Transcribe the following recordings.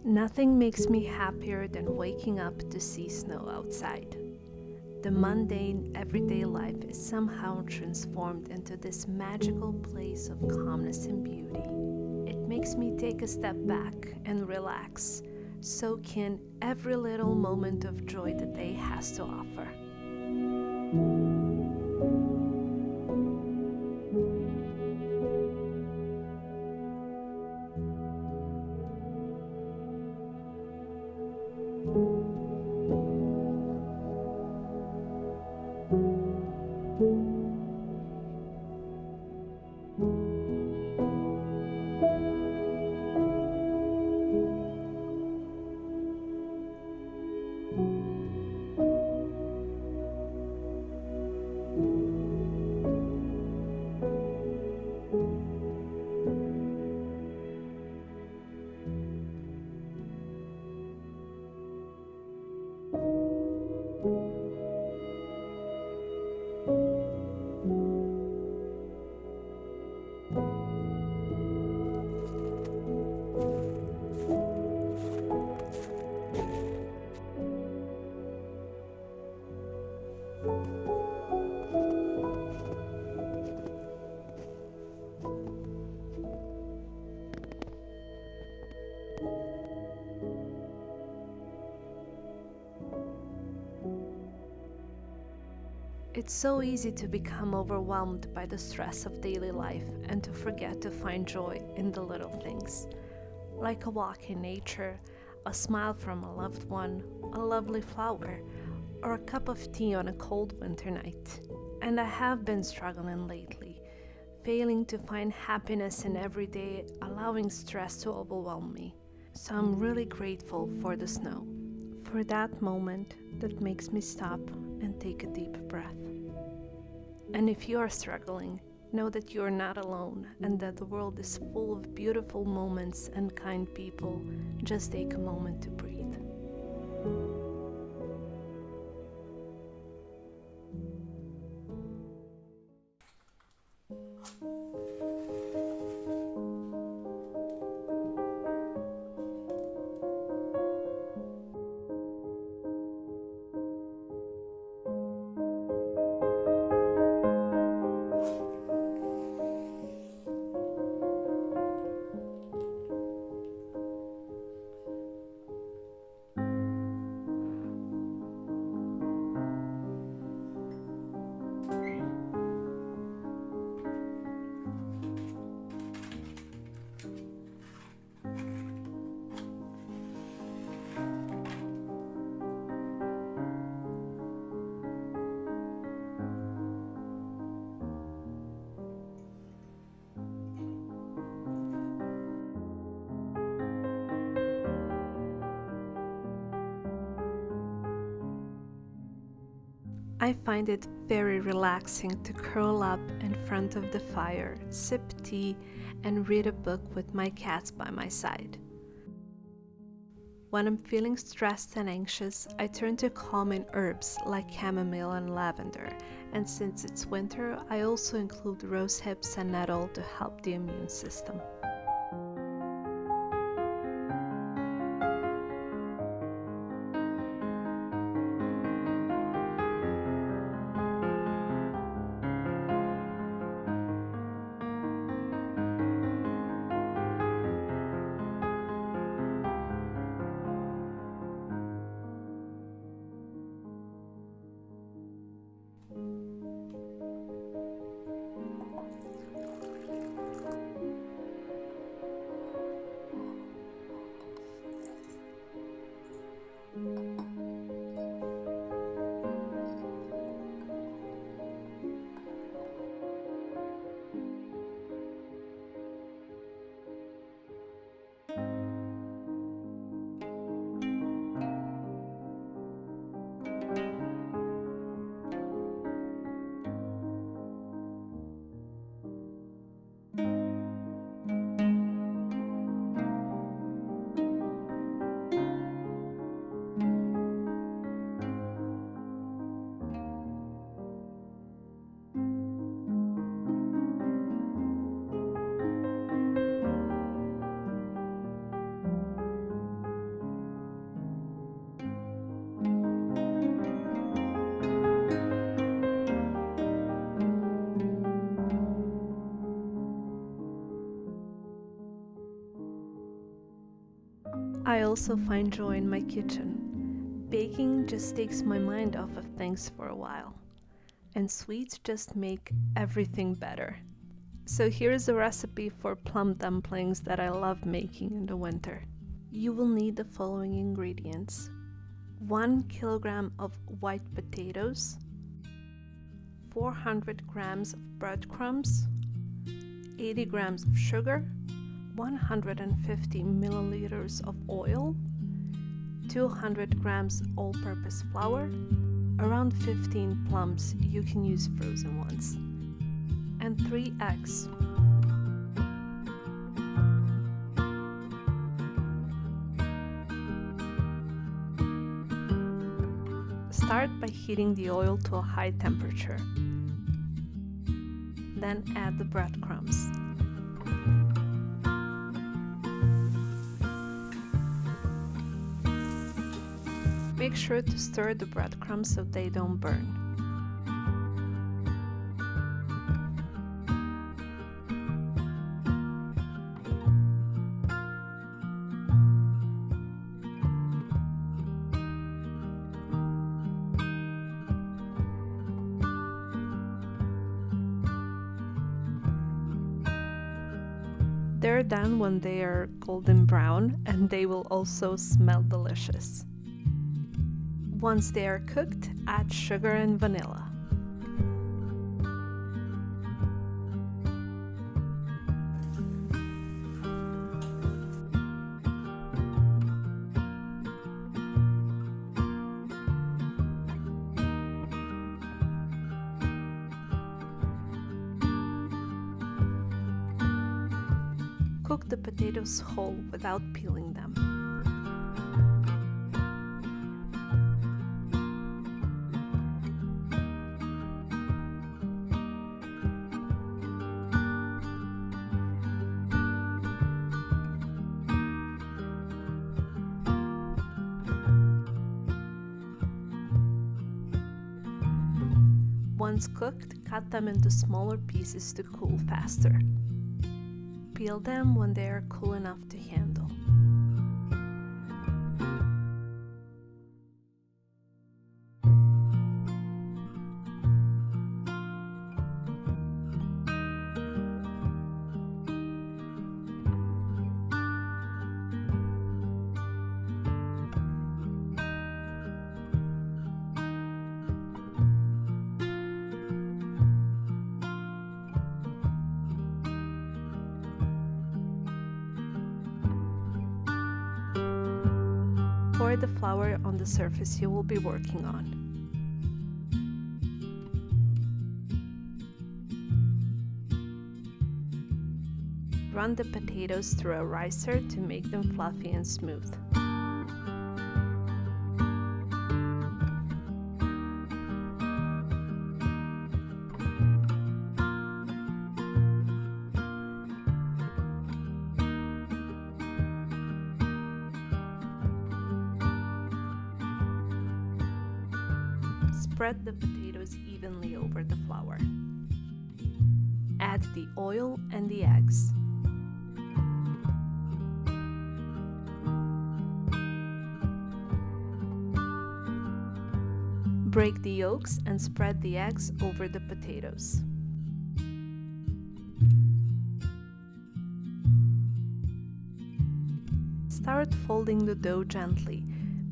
Nothing makes me happier than waking up to see snow outside. The mundane, everyday life is somehow transformed into this magical place of calmness and beauty. It makes me take a step back and relax, soak in every little moment of joy the day has to offer. It's so easy to become overwhelmed by the stress of daily life and to forget to find joy in the little things, like a walk in nature, a smile from a loved one, a lovely flower, or a cup of tea on a cold winter night. And I have been struggling lately, failing to find happiness in every day, allowing stress to overwhelm me. So I'm really grateful for the snow, for that moment that makes me stop and take a deep breath. And if you are struggling, know that you are not alone and that the world is full of beautiful moments and kind people. Just take a moment to breathe. I find it very relaxing to curl up in front of the fire, sip tea, and read a book with my cats by my side. When I'm feeling stressed and anxious, I turn to calming herbs like chamomile and lavender, and since it's winter, I also include rose hips and nettle to help the immune system. I also find joy in my kitchen. Baking just takes my mind off of things for a while, and sweets just make everything better. So here's a recipe for plum dumplings that I love making in the winter. You will need the following ingredients: 1 kilogram of white potatoes, 400 grams of breadcrumbs, 80 grams of sugar, 150 milliliters of oil, 200 grams all-purpose flour, around 15 plums, you can use frozen ones, and 3 eggs. Start by heating the oil to a high temperature. Then add the breadcrumbs. Make sure to stir the breadcrumbs so they don't burn. They're done when they are golden brown, and they will also smell delicious. Once they are cooked, add sugar and vanilla. Cook the potatoes whole without peeling them. Once cooked, cut them into smaller pieces to cool faster. Peel them when they are cool enough to handle. Pour the flour on the surface you will be working on. Run the potatoes through a ricer to make them fluffy and smooth. Spread the potatoes evenly over the flour. Add the oil and the eggs. Break the yolks and spread the eggs over the potatoes. Start folding the dough gently.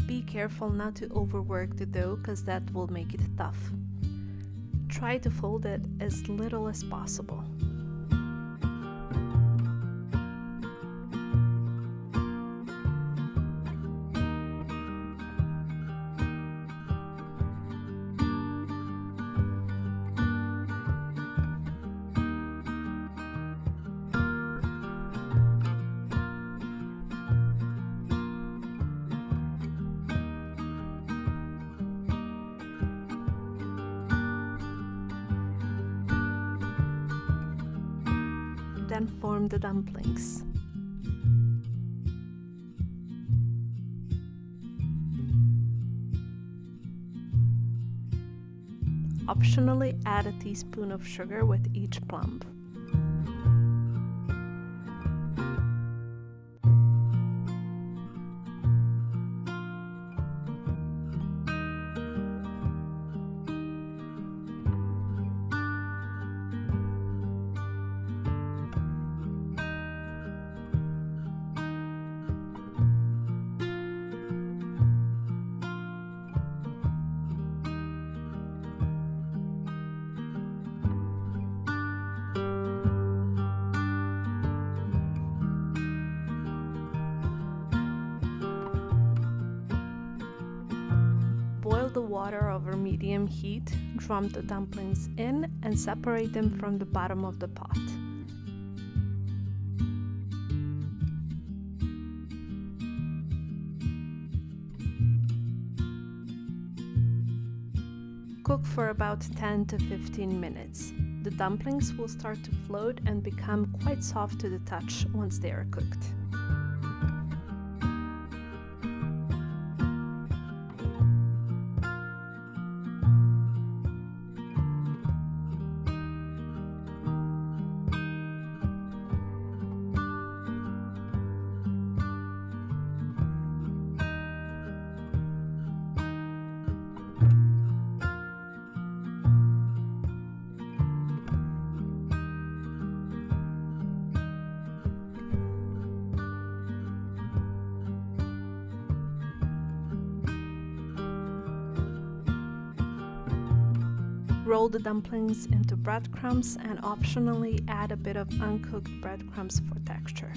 Be careful not to overwork the dough because that will make it tough. Try to fold it as little as possible. Then form the dumplings. Optionally, add a teaspoon of sugar with each plum. the water over medium heat, drop the dumplings in, and separate them from the bottom of the pot. Cook for about 10 to 15 minutes. The dumplings will start to float and become quite soft to the touch once they are cooked. Roll the dumplings into breadcrumbs and optionally add a bit of uncooked breadcrumbs for texture.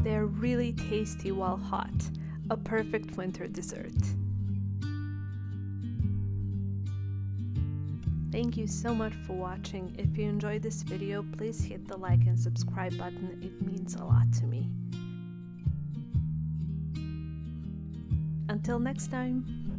They're really tasty while hot, a perfect winter dessert. Thank you so much for watching. If you enjoyed this video, please hit the like and subscribe button. It means a lot to me. Until next time.